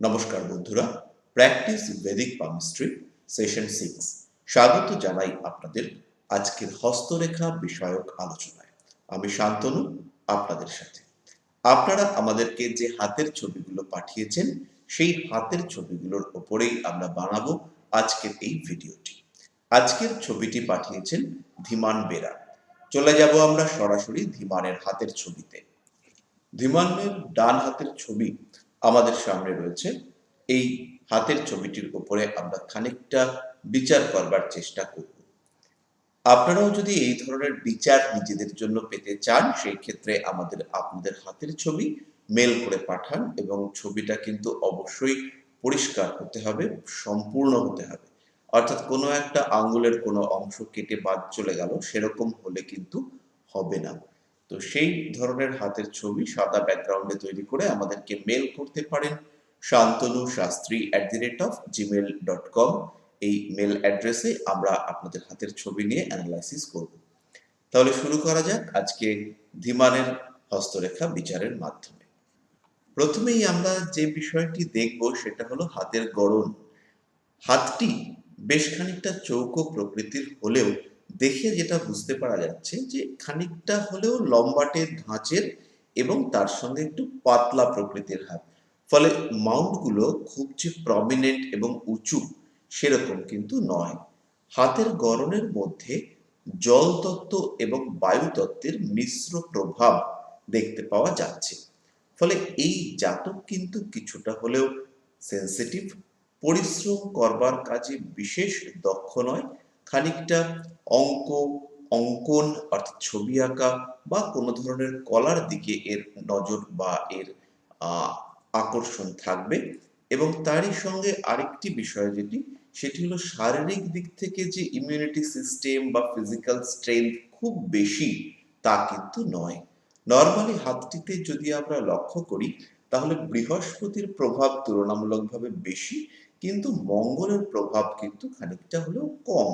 নমস্কার বন্ধুরা, practice Vedic palmistry session 6 স্বাগত জানাই আপনাদের আজকের হস্তরেখা বিষয়ক আলোচনায়। আমি শান্তনু আপনাদের সাথে। আপনারা আমাদেরকে যে হাতের ছবিগুলো পাঠিয়েছেন সেই হাতের ছবিগুলোর উপরেই আমরা বানাবো আজকের এই ভিডিওটি। আজকের ছবিটি পাঠিয়েছেন ধীমান বেরা। চলে যাব আমরা সরাসরি ধীমানের হাতের ছবিতে। ধীমানের ডান হাতের ছবি আমাদের সামনে রয়েছে। এই হাতের ছবিটির উপরে আমরা খানিকটা বিচার করবার চেষ্টা করব। আপনারাও যদি এই ধরনের বিচার নিজেদের জন্য পেতে চান, সেই ক্ষেত্রে আপনাদের হাতের ছবি মেল করে পাঠান এবং ছবিটা কিন্তু অবশ্যই পরিষ্কার হতে হবে, সম্পূর্ণ হতে হবে। অর্থাৎ কোনো একটা আঙ্গুলের কোনো অংশ কেটে বাদ চলে গেল সেরকম হলে কিন্তু হবে না। তো সেই ধরনের হাতের ছবি সাদা ব্যাকগ্রাউন্ডে তৈরি করে আমাদেরকে মেল করতে পারেন shantanu@gmail.com। এই মেল অ্যাড্রেসে আমরা আপনাদের হাতের ছবি নিয়ে অ্যানালাইসিস করব। তাহলে শুরু করা যাক আজকে ধীমানের হস্তরেখা বিচারের মাধ্যমে। প্রথমেই আমরা যে বিষয়টি দেখব সেটা হলো হাতের গড়ন। হাতটি বেশ খানিকটা চৌকো প্রকৃতির হলেও দেখে যেটা বুঝতে পারা যাচ্ছে যে খানিকটা হলেও লম্বাটে ধাঁচের এবং তার সঙ্গে একটু পাতলা প্রকৃতির হাত। ফলে মাউন্টগুলো খুব যে প্রমিনেন্ট এবং উঁচু সেরকম কিন্তু নয়। হাতের গড়নের মধ্যে জল তত্ত্ব এবং বায়ু তত্ত্বের মিশ্র প্রভাব দেখতে পাওয়া যাচ্ছে। ফলে এই জাতক কিন্তু কিছুটা হলেও সেন্সিটিভ, পরিশ্রম করবার কাজে বিশেষ দক্ষ নয়, খানিকটা অঙ্কন অর্থাৎ ছবি আঁকা বা কোনো ধরনের কলার দিকে এর নজর বা এর আকর্ষণ থাকবে। এবং তারই সঙ্গে আরেকটি বিষয় সেটি হলো শারীরিক দিক থেকে যে ইমিউনিটি সিস্টেম বা ফিজিক্যাল স্ট্রেংথ খুব বেশি তা কিন্তু নয়। নর্মালি হাতটিতে যদি আমরা লক্ষ্য করি তাহলে বৃহস্পতির প্রভাব তুলনামূলকভাবে বেশি, কিন্তু মঙ্গলের প্রভাব কিন্তু খানিকটা হলেও কম।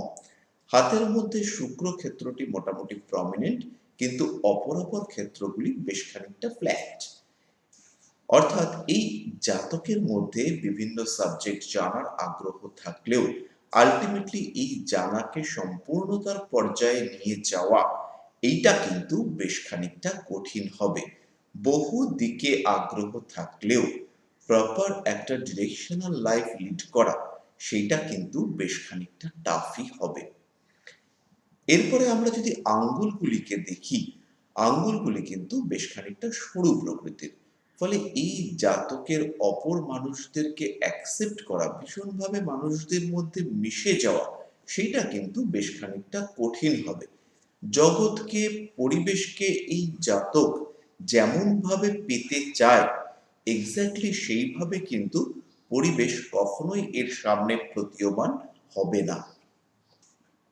হাতের মধ্যে শুক্র ক্ষেত্রটি মোটামুটি প্রমিনেন্ট, কিন্তু অপরাপর ক্ষেত্রগুলি বেশ খানিকটা ফ্ল্যাট। অর্থাৎ এই জাতকের মধ্যে বিভিন্ন সাবজেক্ট জানার আগ্রহ থাকলেও আলটিমেটলি এই জানাকে সম্পূর্ণতার পর্যায়ে নিয়ে যাওয়া এইটা কিন্তু বেশ খানিকটা কঠিন হবে। বহু দিকে আগ্রহ থাকলেও প্রপার একটা ডিরেকশনাল লাইফ লিড করা সেইটা কিন্তু বেশ খানিকটা টাফই হবে। এরপরে আমরা যদি আঙ্গুলগুলিকে দেখি, আঙ্গুলগুলি কিন্তু বেশ খানিকটা সরু প্রকৃতির। ফলে এই জাতকের অপর মানুষদেরকে অ্যাকসেপ্ট করা, ভীষণভাবে মানুষদের মধ্যে মিশে যাওয়া, সেইটা কিন্তু বেশ খানিকটা কঠিন হবে। জগৎকে, পরিবেশকে এই জাতক যেমনভাবে পেতে চায় এক্স্যাক্টলি সেইভাবে কিন্তু পরিবেশ কখনোই এর সামনে প্রতীয়মান হবে না।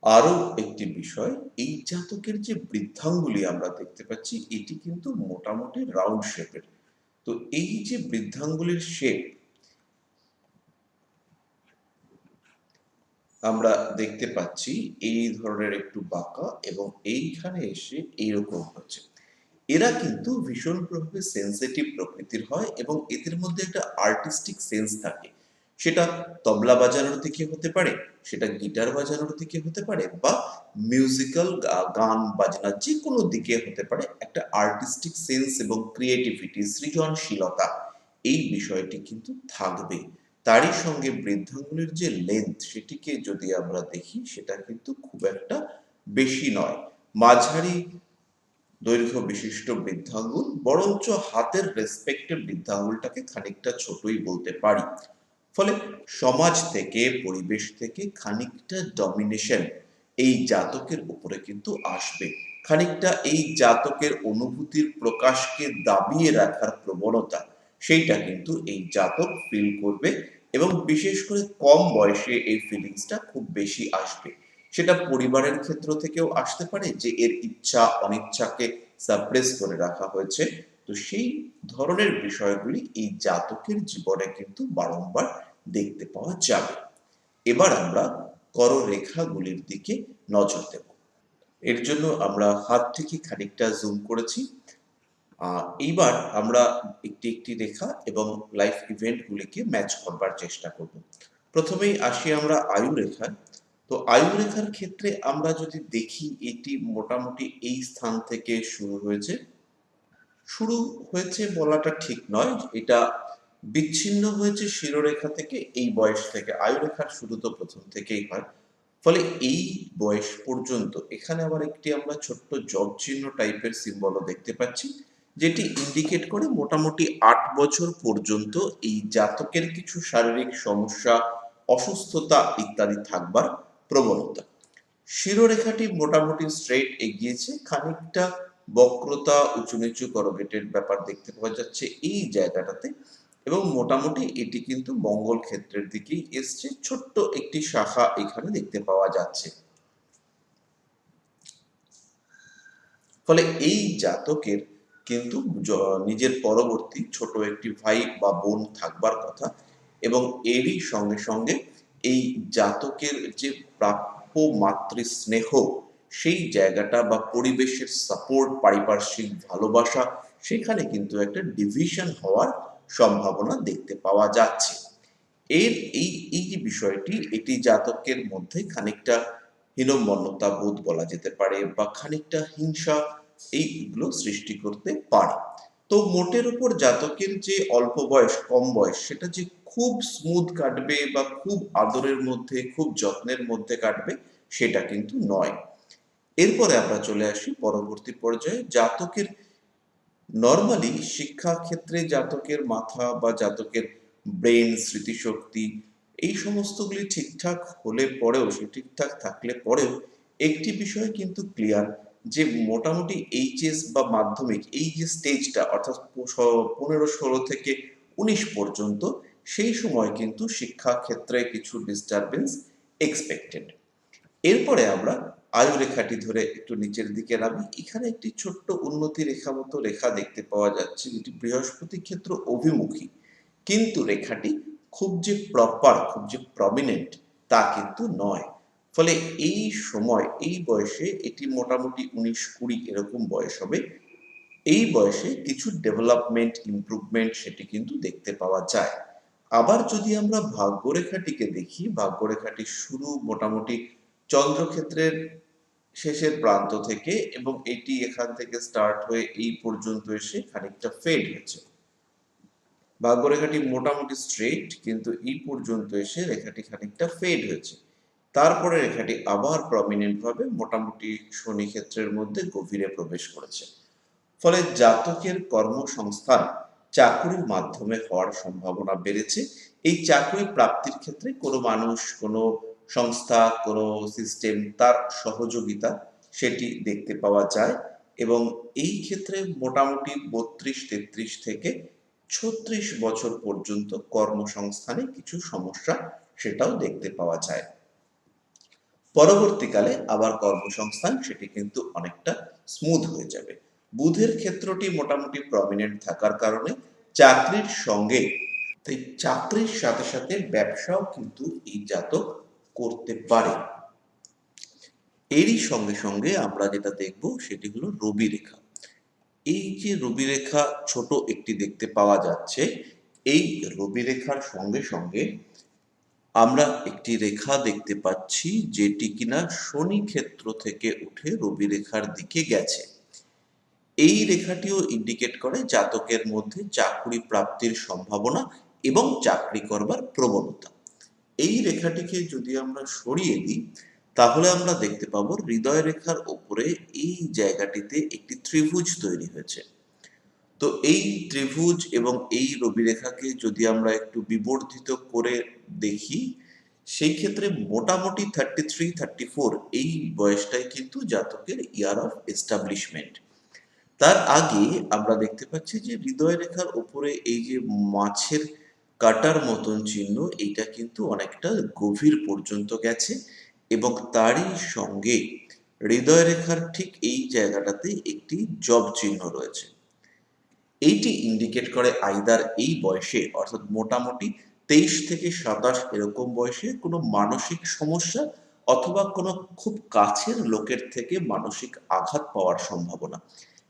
আরো একটি বিষয়, এই জাতকের যে বৃদ্ধাঙ্গুলি আমরা দেখতে পাচ্ছি এটি কিন্তু মোটামুটি রাউন্ড শেপের। তো এই যে বৃদ্ধাঙ্গুলির শেপ আমরা দেখতে পাচ্ছি এই ধরনের একটু বাঁকা এবং এইখানে এসে এইরকম হচ্ছে। এরা কিন্তু ভীষণভাবে সেন্সিটিভ প্রকৃতির হয় এবং এদের মধ্যে একটা আর্টিস্টিক সেন্স থাকে। সেটা তবলা বাজানোর দিকে হতে পারে, সেটা গিটার বাজানোর দিকে হতে পারে, বা মিউজিক্যাল গান বাজনার যে কোনো দিকে হতে পারে। একটা আর্টিস্টিক সেন্স এবং ক্রিয়েটিভিটি, সৃজনশীলতা, এই বিষয়টি কিন্তু থাকবে। তারই সঙ্গে বৃদ্ধাঙ্গুলির যে লেন্থ সেটিকে যদি আমরা দেখি সেটা কিন্তু খুব একটা বেশি নয়, মাঝারি দৈর্ঘ্য বিশিষ্ট বৃদ্ধাঙ্গুল, বরঞ্চ হাতের রেসপেক্টে বৃদ্ধাঙ্গুলটাকে খানিকটা ছোটই বলতে পারি। ফলে সমাজ থেকে, পরিবেশ থেকে খানিকটা ডমিনেশন এই জাতকের উপরে কিন্তু আসবে। খানিকটা এই জাতকের অনুভূতির প্রকাশকে দাবিয়ে রাখার প্রবণতা, সেইটা কিন্তু এই জাতক ফিল করবে এবং বিশেষ করে কম বয়সে এই ফিলিংসটা খুব বেশি আসবে। সেটা পরিবারের ক্ষেত্র থেকেও আসতে পারে যে এর ইচ্ছা অনিচ্ছাকে সাপ্রেস করে রাখা হয়েছে। তো সেই ধরনের বিষয়গুলি এই জাতকের জীবনে কিন্তু বারংবার দেখতে পাওয়া যাবে। এবার আমরা কররেখাগুলির দিকে নজর দেব। এর জন্য আমরা হাতটিকে খানিকটা জুম করেছি। এইবার আমরা একটি একটি রেখা এবং লাইফ ইভেন্টগুলিকে ম্যাচ করবার চেষ্টা করব। প্রথমেই আসি আমরা আয়ু রেখায়। তো আয়ু রেখার ক্ষেত্রে আমরা যদি দেখি এটি মোটামুটি এই স্থান থেকে শুরু হয়েছে বলাটা ঠিক নয়, এটা বিচ্ছিন্ন হয়েছে শিরোরেখা থেকে। এই বয়স থেকে আয়ু রেখার শুরু তো প্রথম থেকেই হয়, ফলে এই বয়স পর্যন্ত এখানে আবার একটি আমরা ছোট্ট জব চিহ্ন টাইপের সিম্বলও দেখতে পাচ্ছি, যেটি ইন্ডিকেট করে মোটামুটি 8 বছর পর্যন্ত এই জাতকের কিছু শারীরিক সমস্যা, অসুস্থতা ইত্যাদি থাকবার প্রবণতা। শিরোরেখাটি মোটামুটি স্ট্রেট এগিয়েছে, খানিকটা বক্রতা, উঁচু নিচু করগেটের ব্যাপার দেখতে পাওয়া যাচ্ছে এই জায়গাটাতে, এবং মোটামুটি এটি কিন্তু মঙ্গল ক্ষেত্রের দিকেই এসছে। ছোট্ট একটি শাখা এখানে দেখতে পাওয়া যাচ্ছে। ফলে এই জাতকের কিন্তু নিজের পরবর্তী ছোট একটি ভাই বা বোন থাকবার কথা, এবং এরই সঙ্গে সঙ্গে এই জাতকের যে প্রাপ্য মাতৃস্নেহ, সেই জায়গাটা বা পরিবেশের সাপোর্ট, পারিপার্শ্বিক ভালোবাসা, সেখানে কিন্তু একটা ডিভিশন হওয়ার সম্ভাবনা দেখতে পাওয়া যাচ্ছে। এর এই এই যে বিষয়টি, এটি জাতকের মধ্যে খানিকটা হীনম্মন্যতা বোধ বলা যেতে পারে, বা খানিকটা হিংসা এইগুলো সৃষ্টি করতে পারে। তো মোটের উপর জাতকের যে অল্প বয়স, কম বয়স, সেটা যে খুব স্মুথ কাটবে বা খুব আদরের মধ্যে, খুব যত্নের মধ্যে কাটবে, সেটা কিন্তু নয়। এরপরে আমরা চলে আসি পরবর্তী পর্যায়ে। জাতকের নর্মালি শিক্ষা ক্ষেত্রে জাতকের মাথা বা জাতকের ব্রেন, স্মৃতিশক্তি, এই সমস্তগুলি ঠিকঠাক হলে পরেও, সে ঠিকঠাক থাকলে পরেও একটি বিষয় কিন্তু ক্লিয়ার, যে মোটামুটি এইচএস বা মাধ্যমিক এই যে স্টেজটা, অর্থাৎ 15-16 থেকে 19 পর্যন্ত, সেই সময় কিন্তু শিক্ষা ক্ষেত্রে কিছু ডিস্টারবেন্স এক্সপেক্টেড। এরপরে আমরা আয়ু রেখাটি ধরে একটু নিচের দিকে নামি। এখানে একটি ছোট্ট উন্নতি রেখা মতো রেখা দেখতে পাওয়া যাচ্ছে, যেটি বৃহস্পতি ক্ষেত্র অভিমুখী, কিন্তু রেখাটি খুব যে প্রপার, খুব যে প্রমিনেন্ট, তা কিন্তু নয়। ফলে এই সময়, এই বয়সে, এটি মোটামুটি 19-20 এরকম বয়স হবে, এই বয়সে কিছু ডেভেলপমেন্ট, ইমপ্রুভমেন্ট সেটি কিন্তু দেখতে পাওয়া যায়। আবার যদি আমরা ভাগ্যরেখাটিকে দেখি, ভাগ্যরেখাটির শুরু মোটামুটি চন্দ্রক্ষেত্রের শেষের প্রান্ত থেকে, এবং এটি এখান থেকে স্টার্ট হয়ে এই পর্যন্ত এসে খানিকটা ফেড হয়েছে। ভাগ্যরেখাটি মোটামুটি স্ট্রেট, কিন্তু এই পর্যন্ত এসে রেখাটি খানিকটা ফেড হয়েছে। তারপরে রেখাটি আবার প্রমিনেন্ট ভাবে মোটামুটি শনি ক্ষেত্রের মধ্যে গভীরে প্রবেশ করেছে। ফলে জাতকের কর্মসংস্থান চাকুরির মাধ্যমে হওয়ার সম্ভাবনা বেড়েছে। এই চাকরি প্রাপ্তির ক্ষেত্রে কোনো মানুষ, কোনো সংস্থা, কোনো সিস্টেম, তার সহযোগিতা সেটি দেখতে পাওয়া যায়, এবং এই ক্ষেত্রে মোটামুটি 32-33 থেকে 36 বছর পর্যন্ত কর্মসংস্থানে কিছু সমস্যা সেটাও দেখতে পাওয়া যায়। পরবর্তীকালে আবার কর্মসংস্থান সেটি কিন্তু অনেকটা স্মুথ হয়ে যাবে। বুধের ক্ষেত্রটি মোটামুটি প্রমিনেন্ট থাকার কারণে চাকরির সঙ্গে, তাই চাকরির সাথে সাথে ব্যবসাও কিন্তু এই জাতক করতে পারে। এরই সঙ্গে সঙ্গে আমরা যেটা দেখব সেটি হলো রবি রেখা। এই যে রবি রেখা ছোট একটি দেখতে পাওয়া যাচ্ছে, এই রবি রেখার সঙ্গে সঙ্গে আমরা একটি রেখা দেখতে পাচ্ছি, যেটি কিনা শনি ক্ষেত্র থেকে উঠে রবি রেখার দিকে গেছে। এই রেখাটিও ইন্ডিকেট করে জাতকের মধ্যে চাকরি প্রাপ্তির সম্ভাবনা এবং চাকরি করবার প্রবণতা। এই রেখাটিকে যদি আমরা সরিয়ে দিই, তাহলে আমরা দেখতে পাবো হৃদয় রেখার উপরে এই জায়গাটিতে একটি ত্রিভুজ তৈরি হয়েছে। তো এই ত্রিভুজ এবং এই রবি রেখাকে যদি আমরা একটু বিবর্ধিত করে দেখি, সেই ক্ষেত্রে মোটামুটি 33-34 এই বয়সটাই কিন্তু জাতকের ইয়ার অফ এস্টাবলিশমেন্ট। তার আগে আমরা দেখতে পাচ্ছি যে হৃদয় রেখার উপরে এই যে মাছের কাটার মতন চিহ্ন, এইটা কিন্তু অনেকটা গভীর পর্যন্ত গেছে, এবং তারই সঙ্গে হৃদয় রেখার ঠিক এই জায়গাটাতে একটি জব চিহ্ন রয়েছে। এইটি ইন্ডিকেট করে আইদার এই বয়সে, অর্থাৎ মোটামুটি 23 থেকে 27 এরকম বয়সে কোনো মানসিক সমস্যা, অথবা কোনো খুব কাছের লোকের থেকে মানসিক আঘাত পাওয়ার সম্ভাবনা।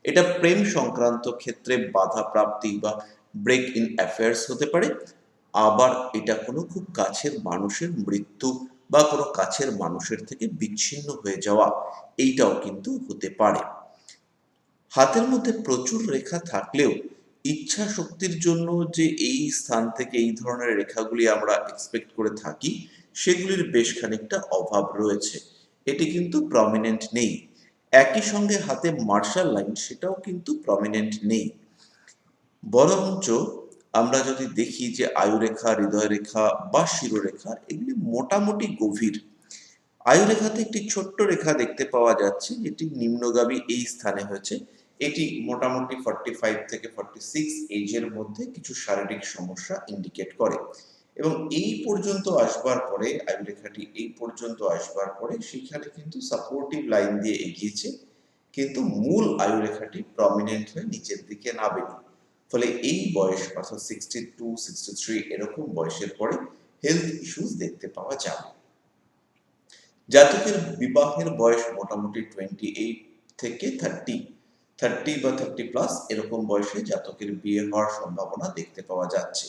এটা প্রেম সংক্রান্ত ক্ষেত্রে বাধা প্রাপ্তি বা ব্রেক ইন অ্যাফেয়ার্স হতে পারে। আবার এটা কোনো খুব কাছের মানুষের মৃত্যু বা কোনো কাছের মানুষের থেকে বিচ্ছিন্ন হয়ে যাওয়া, এইটাও কিন্তু হতে পারে। হাতের মধ্যে প্রচুর রেখা থাকলেও ইচ্ছা শক্তির জন্য যে এই স্থান থেকে এই ধরনের রেখাগুলি আমরা এক্সপেক্ট করে থাকি, সেগুলির বেশ খানিকটা অভাব রয়েছে। এটি কিন্তু প্রমিনেন্ট নেই। একই সঙ্গে হাতে মার্শাল লাইন, সেটাও কিন্তু প্রমিনেন্ট নেই। বরঞ্চ আমরা যদি দেখি যে আয়ুরেখা, হৃদয় রেখা বা শিরোরেখা, এগুলি মোটামুটি গভীর। আয়ুরেখাতে একটি ছোট্ট রেখা দেখতে পাওয়া যাচ্ছে, যেটি নিম্নগামী এই স্থানে হয়েছে। এটি মোটামুটি 45 থেকে 46 এজের মধ্যে কিছু শারীরিক সমস্যা ইন্ডিকেট করে। এবং এই পর্যন্ত আসবার পরে, আয়ুরেখাটি এই পর্যন্ত আসবার পরে সেখানে কিন্তু সাপোর্টিভ লাইন দিয়ে এগিয়েছে, কিন্তু মূল আয়ুরেখাটি প্রমিনেন্ট হয়ে নিচের দিকে নামেনি। ফলে এই বয়স অর্থাৎ 62, 63 এরকম বয়সের পরে হেলথ ইস্যুস দেখতে পাওয়া যাবে। জাতকের বিবাহের বয়স মোটামুটি 28 থেকে 30 বা 30+ এরকম বয়সে জাতকের বিয়ে হওয়ার সম্ভাবনা দেখতে পাওয়া যাচ্ছে।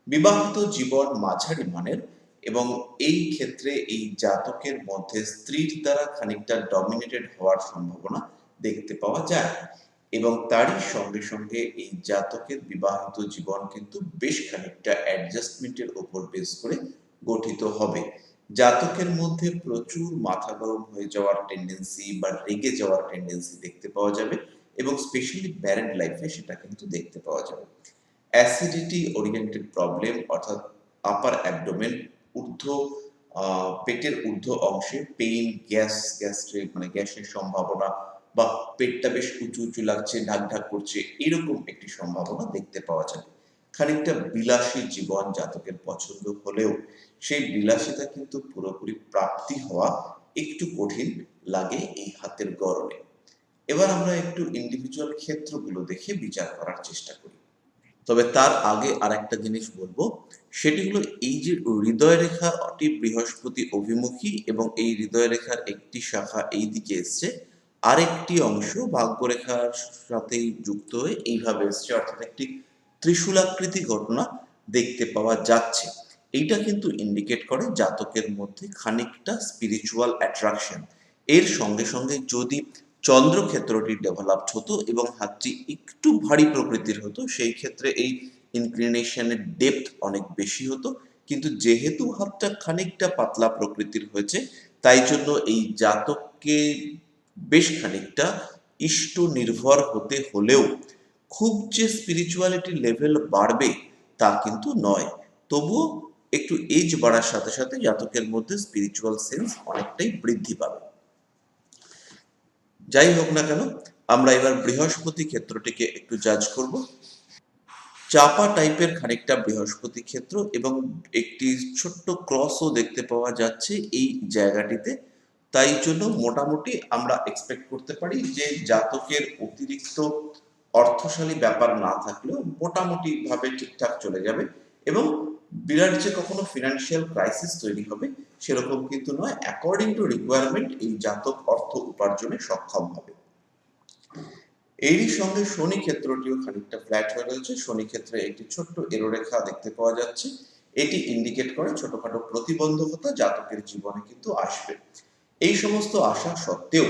বিবাহিত জীবন মাঝারি মানের, এবং এই ক্ষেত্রে এই জাতকের মধ্যে স্ত্রীর দ্বারা খানিকটা ডমিনেটেড হওয়ার সম্ভাবনা দেখতে পাওয়া যায়। এবং তারই সঙ্গে সঙ্গে এই জাতকের বিবাহিত জীবন কিন্তু বেশ খানিকটা অ্যাডজাস্টমেন্টের উপর বেস করে গঠিত হবে। জাতকের মধ্যে প্রচুর মাথা গরম হয়ে যাওয়ার টেন্ডেন্সি বা রেগে যাওয়ার টেন্ডেন্সি দেখতে পাওয়া যাবে, এবং স্পেশালি ম্যারিড লাইফে সেটা কিন্তু দেখতে পাওয়া যাবে। অ্যাসিডিটি ওরিয়েন্টেড প্রবলেম, অর্থাৎ আপার অ্যাবডোমেন, ঊর্ধ্ব পেটের ঊর্ধ্ব অংশে পেইন, গ্যাস্ট্রিক মানে গ্যাসের সম্ভাবনা, বা পেটটা বেশ উঁচু উঁচু লাগছে, ঢাক ঢাক করছে, এরকম একটি সম্ভাবনা দেখতে পাওয়া যাবে। খানিকটা বিলাসী জীবন জাতকের পছন্দ হলেও সেই বিলাসিতা কিন্তু পুরোপুরি প্রাপ্তি হওয়া একটু কঠিন লাগে এই হাতের গড়নে। এবার আমরা একটু ইন্ডিভিজুয়াল ক্ষেত্রগুলো দেখে বিচার করার চেষ্টা করি। তবে তার আগে আর একটা জিনিস বলবো, সেটি হলো এই যে হৃদয় রেখাটি বৃহস্পতি অভিমুখী, এবং এই হৃদয় রেখার একটি শাখা এই দিকে এসছে, আরেকটি অংশ ভাগ্যরেখার সাথেই যুক্ত হয়ে এইভাবে এসছে, অর্থাৎ একটি ত্রিশূলাকৃতি ঘটনা দেখতে পাওয়া যাচ্ছে। এইটা কিন্তু ইন্ডিকেট করে জাতকের মধ্যে খানিকটা স্পিরিচুয়াল অ্যাট্রাকশন। এর সঙ্গে সঙ্গে যদি চন্দ্রক্ষেত্রটি ডেভেলপড হতো এবং হাতটি একটু ভারী প্রকৃতির হতো, সেই ক্ষেত্রে এই ইনক্লিনেশনের ডেপথ অনেক বেশি হতো। কিন্তু যেহেতু হাতটা খানিকটা পাতলা প্রকৃতির হয়েছে, তাই জন্য এই জাতককে বেশ খানিকটা ইষ্ট নির্ভর হতে হলেও খুব যে স্পিরিচুয়ালিটি লেভেল বাড়বে তা কিন্তু নয়। তবুও একটু এজ বাড়ার সাথে সাথে জাতকের মধ্যে স্পিরিচুয়াল সেন্স অনেকটাই বৃদ্ধি পাবে। যাই হোক না কেন, আমরা এবার বৃহস্পতি ক্ষেত্রটিকে একটু জাজ করব। চাপা টাইপের খানিকটা বৃহস্পতি ক্ষেত্র, এবং একটি ছোট্ট ক্রসও দেখতে পাওয়া যাচ্ছে এই জায়গাটিতে। তাই জন্য মোটামুটি আমরা এক্সপেক্ট করতে পারি যে জাতকের অতিরিক্ত অর্থশালী ব্যাপার না থাকলেও মোটামুটি ভাবে ঠিকঠাক চলে যাবে, এবং বিরাট যে কখনো ফিনান্সিয়াল ক্রাইসিস তৈরি হবে সেরকম কিন্তু নয়। অ্যাকর্ডিং টু রিকোয়ারমেন্ট এই জাতক অর্থ উপার্জনে সক্ষম হবে। এরই সঙ্গে শনি ক্ষেত্রটিও খানিকটা ফ্ল্যাট হয়ে রয়েছে। শনি ক্ষেত্রে একটি ছোট্ট এরোরেখা দেখতে পাওয়া যাচ্ছে। এটি ইন্ডিকেট করে ছোটখাটো প্রতিবন্ধকতা জাতকের জীবনে কিন্তু আসবে। এই সমস্ত আশা সত্ত্বেও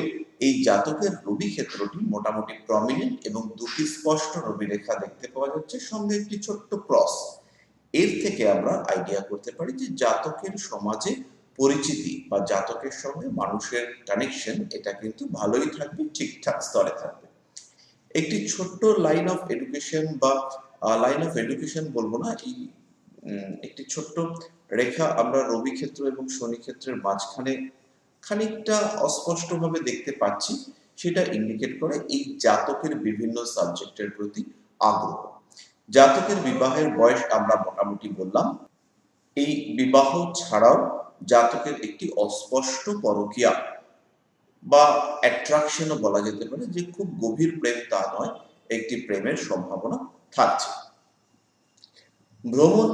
এই জাতকের রবি ক্ষেত্রটি মোটামুটি প্রমিনেন্ট, এবং দুটি স্পষ্ট রবি রেখা দেখতে পাওয়া যাচ্ছে, সঙ্গে একটি ছোট্ট ক্রস। এর থেকে আমরা আইডিয়া করতে পারি যে জাতকের সমাজে পরিচিতি বা জাতকের সঙ্গে মানুষের কানেকশন, এটা কিন্তু ভালোই থাকবে, ঠিকঠাক স্তরে থাকবে। একটি ছোট্ট লাইন অফ এডুকেশন, বা লাইন অফ এডুকেশন বলবো না, এই একটি ছোট্ট রেখা আমরা রবি ক্ষেত্র এবং শনি ক্ষেত্রের মাঝখানে খানিকটা অস্পষ্টভাবে দেখতে পাচ্ছি। সেটা ইন্ডিকেট করে এই জাতকের বিভিন্ন সাবজেক্টের প্রতি আগ্রহ। জাতকের বিবাহের বয়স আমরা মোটামুটি বললাম। এই বিবাহ ছাড়াও জাতকের একটি অস্পষ্ট পরকীয়া বা অ্যাট্রাকশনও বলা যেতে পারে, যে খুব গভীর প্রেম তা নয়, একটি প্রেমের সম্ভাবনা থাকছে। ভ্রমণ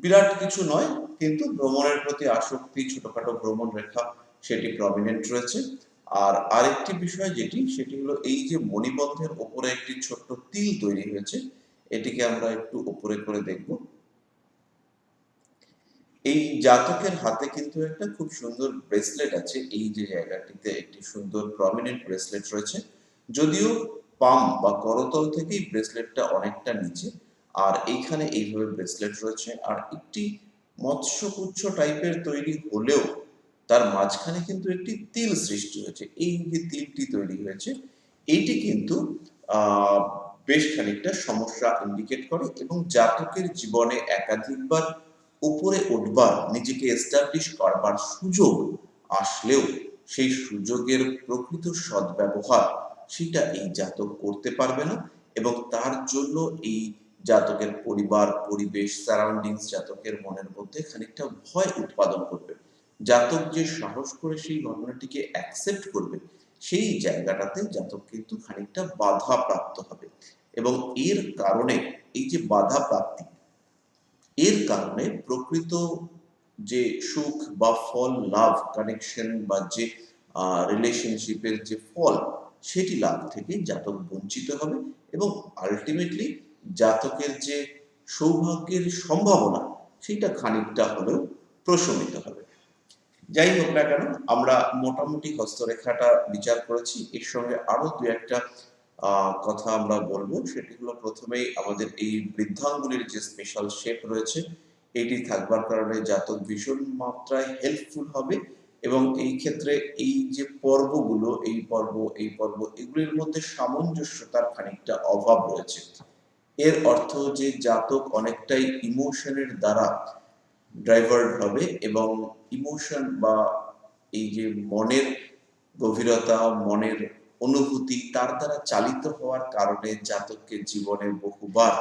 বিরাট কিছু নয়, কিন্তু ভ্রমণের প্রতি আসক্তি, ছোটখাটো ভ্রমণ রেখা সেটি প্রমিনেন্ট রয়েছে। আর আরেকটি বিষয় সেটি হলো এই যে মণিবন্ধের ওপরে একটি ছোট্ট তিল তৈরি হয়েছে, এটিকে আমরা একটু উপরে করে দেখব। এই জাতকের হাতে কিন্তু একটা খুব সুন্দর ব্রেসলেট আছে, এই যে জায়গাটিতে একটি সুন্দর প্রমিনেন্ট ব্রেসলেট রয়েছে, যদিও পাম বা করতল থেকেই ব্রেসলেটটা অনেকটা নিচে, আর এইখানে এইভাবে ব্রেসলেট রয়েছে, আর একটি মৎস্যপুচ্ছ টাইপের তৈরি হলেও তার মাঝখানে কিন্তু একটি তিল সৃষ্টি হয়েছে। এই যে তিলটি তৈরি হয়েছে, এইটি কিন্তু আহ বেশ খানিকটা সমস্যা ইন্ডিকেট করে, এবং জাতকের জীবনে একাধিকবার উপরে উঠবার, নিজেকে এস্টাবলিশ করবার সুযোগ আসলেও সেই সুযোগের প্রকৃত সদ্ব্যবহার সেটা এই জাতক করতে পারবে না, এবং তার জন্য এই জাতকের পরিবার, পরিবেশ, সারাউন্ডিংস জাতকের মনের মধ্যে খানিকটা ভয় উৎপাদন করবে। জাতক যে সাহস করে সেই ঘটনাটিকে অ্যাকসেপ্ট করবে, সেই জায়গাটাতে জাতক কিন্তু খানিকটা বাধা প্রাপ্ত হবে, এবং এর কারণে এই যে বাধা প্রাপ্তি, এর কারণে প্রকৃত যে সুখ বা ফল লাভ, কানেকশন বা যে রিলেশনশিপের যে ফল, সেটি লাভ থেকে জাতক বঞ্চিত হবে, এবং আলটিমেটলি জাতকের যে সৌভাগ্যের সম্ভাবনা সেটা খানিকটা হলেও প্রশমিত হবে। যাই হোক না কেন, আমরা মোটামুটি হস্তরেখাটা বিচার করেছি, এর সঙ্গে আরো দু একটা কথা আমরা বলবো। সেটি হলো, প্রথমেই আমাদের এই বৃদ্ধাঙ্গুলির যে স্পেশাল শেপ রয়েছে, এটি থাকবার কারণে জাতক ভীষণ মাত্রায় হেল্পফুল হবে, এবং এই ক্ষেত্রে এই যে পর্বগুলো, এই পর্ব এগুলির মধ্যে সামঞ্জস্যতার খানিকটা অভাব রয়েছে। এর অর্থ যে জাতক অনেকটাই ইমোশনের দ্বারা ড্রাইভার্ড হবে, এবং ইমোশন বা এই যে মনের গভীরতা, মনের অনুভূতি, তার দ্বারা চালিত হওয়ার কারণে জাতককে জীবনে বহুবার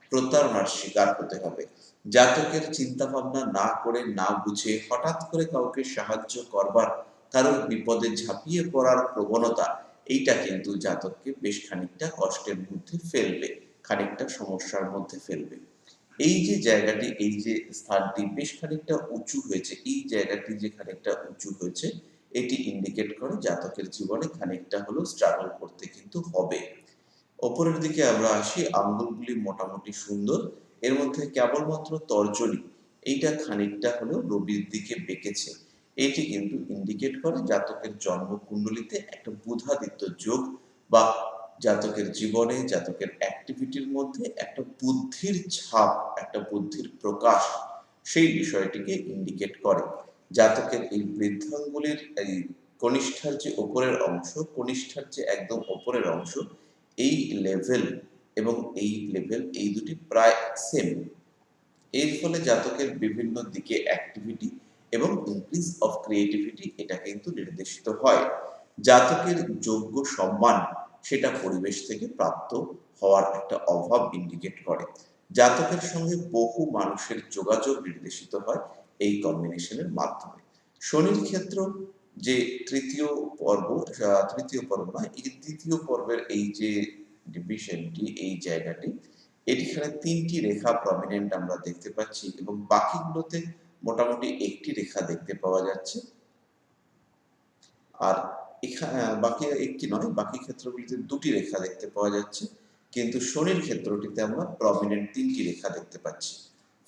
প্রতারণার শিকার হতে হবে। জাতকের চিন্তা ভাবনা না করে, না বুঝে হঠাৎ করে কাউকে সাহায্য করবার, কারোর বিপদে ঝাঁপিয়ে পড়ার প্রবণতা, এইটা কিন্তু জাতককে বেশ খানিকটা কষ্টের মধ্যে ফেলবে, খানিকটা সমস্যার মধ্যে ফেলবে। এই যে জায়গাটি, এই যে স্থানটি বেশ খানিকটা উঁচু হয়েছে, এই জায়গাটি যে খানিকটা উঁচু হয়েছে, এটি ইন্ডিকেট করে জাতকের জীবনে খানিকটা হলেও স্ট্রাগল করতে কিন্তু হবে। ওপরের দিকে আমরা আসি, আঙ্গুলগুলি মোটামুটি সুন্দর, এর মধ্যে কেবলমাত্র তর্জনী এইটা খানিকটা হলেও রবির দিকে বেঁকেছে, এটি কিন্তু ইন্ডিকেট করে জাতকের জন্মকুণ্ডলিতে একটা বুধাদিত্য যোগ, বা জাতকের জীবনে, জাতকের অ্যাক্টিভিটির মধ্যে একটা বুদ্ধির ছাপ, একটা বুদ্ধির প্রকাশ, সেই বিষয়টিকে ইন্ডিকেট করে। জাতকের এই বৃদ্ধাঙ্গুলির এই কনিষ্ঠার যে ওপরের অংশ, কনিষ্ঠার যে একদম ওপরের অংশ, এই লেভেল এবং এই লেভেল, এই দুটি প্রায় সেম। এর ফলে জাতকের বিভিন্ন দিকে অ্যাক্টিভিটি এবং ইনক্রিজ অফ ক্রিয়েটিভিটি এটা কিন্তু নির্দেশিত হয়। জাতকের যোগ্য সম্মান সেটা পরিবেশ থেকে প্রাপ্ত হওয়ার একটা অভাব ইন্ডিকেট করে। জাতকের সঙ্গে বহু মানুষের যোগাযোগ নির্দেশিত হয় এই কম্বিনেশনের মাধ্যমে। শনির ক্ষেত্র যে তৃতীয় পর্ব নয়, এই দ্বিতীয় পর্বের এই যে ডিভিশনটি, এই জায়গাটি, এখানে তিনটি রেখা প্রমিনেন্ট আমরা দেখতে পাচ্ছি, এবং বাকিগুলোতে মোটামুটি একটি রেখা দেখতে পাওয়া যাচ্ছে, আর এখানে বাকি একটি নয়, বাকি ক্ষেত্রগুলিতে দুটি রেখা দেখতে পাওয়া যাচ্ছে, কিন্তু শনির ক্ষেত্রটিতে আমরা প্রমিনেন্ট তিনটি রেখা দেখতে পাচ্ছি।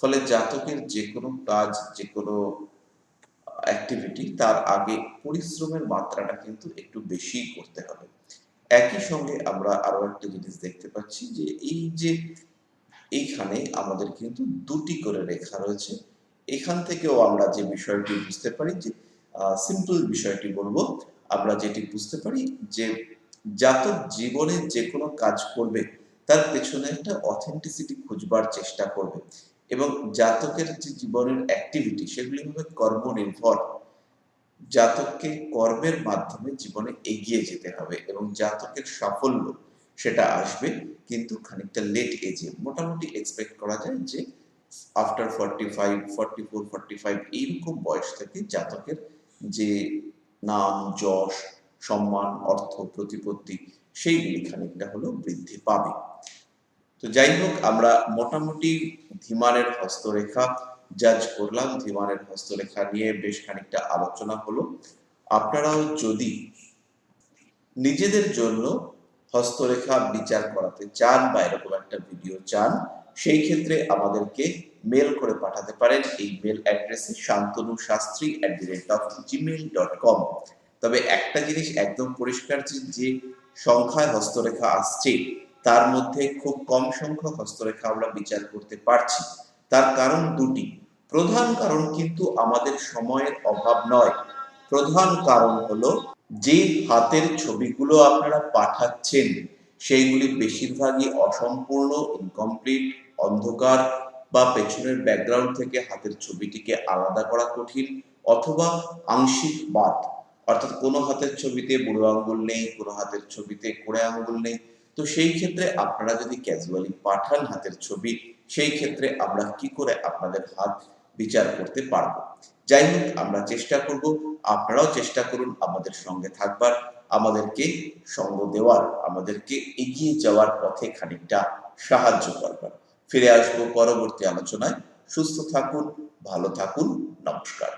ফলে জাতকের যে কোনো কাজ, যে কোনো অ্যাক্টিভিটি, তার আগে পরিশ্রমের মাত্রাটা কিন্তু একটু বেশি করতে হবে। একই সঙ্গে আমরা আরো একটা জিনিস দেখতে পাচ্ছি, যে এই যে এইখানে আমাদের কিন্তু দুটি করে রেখা রয়েছে। এখান থেকেও আমরা যে বিষয়টি বুঝতে পারি, যে সিম্পল বিষয়টি বলবো, আমরা যেটি বুঝতে পারি যে জাতক জীবনে যে কোনো কাজ করবে, তার পেছনে একটা অথেন্টিসিটি খুঁজবার চেষ্টা করবে, এবং জাতকের যে জীবনের অ্যাক্টিভিটি সেগুলি হবে কর্মনির্ভর। জাতককে কর্মের মাধ্যমে জীবনে এগিয়ে যেতে হবে, এবং জাতকের সাফল্য সেটা আসবে কিন্তু খানিকটা লেট এজে। মোটামুটি এক্সপেক্ট করা যায় যে আফটার 45, 44, 45 এইরকম বয়স থেকে জাতকের যে নাম, যশ, সম্মান, অর্থ, প্রতিপত্তি, সেইগুলি খানিকটা হলেও বৃদ্ধি পাবে। তো যাই হোক, আমরা মোটামুটি ধীমানের হস্তরেখা জাজ করলাম, ধীমানের হস্তরেখা নিয়ে বেশ খানিকটা আলোচনা হলো। আপনারাও যদি নিজেদের জন্য হস্তরেখা বিচার করাতে চান বা এরকম একটা ভিডিও চান, সেই ক্ষেত্রে আমাদেরকে মেল করে পাঠাতে পারেন এই মেল অ্যাড্রেসে shantanu.shastri@gmail.com। তবে একটা জিনিস একদম পরিষ্কার যে সংখ্যায় হস্তরেখা আসছে তার মধ্যে খুব কম সংখ্যক হস্তরেখা আমরা বিচার করতে পারছি। তার কারণ দুটি। প্রধান কারণ কিন্তু আমাদের সময়ের অভাব নয়, প্রধান কারণ হলো যে হাতের ছবিগুলো আপনারা পাঠাচ্ছেন সেইগুলি বেশিরভাগই অসম্পূর্ণ, ইনকমপ্লিট, অন্ধকার বা পেছনের ব্যাকগ্রাউন্ড থেকে হাতের ছবিটিকে আলাদা করা কঠিন, অথবা আংশিক বাদ, অর্থাৎ কোনো হাতের ছবিতে বুড়ো আঙ্গুল নেই, কোনো হাতের ছবিতে কোড়ে আঙ্গুল নেই। তো সেই ক্ষেত্রে আপনারা যদি ক্যাজুয়ালি পাঠান হাতের ছবি, সেই ক্ষেত্রে আমরা কি করে আপনাদের হাত বিচার করতে পারবো। যাই হোক, আমরা চেষ্টা করব, আপনারাও চেষ্টা করুন আমাদের সঙ্গে থাকবার, আমাদেরকে সঙ্গ দেওয়ার, আমাদেরকে এগিয়ে যাওয়ার পথে খানিকটা সাহায্য করবার। ফিরে আসবো পরবর্তী আলোচনায়। সুস্থ থাকুন, ভালো থাকুন, নমস্কার।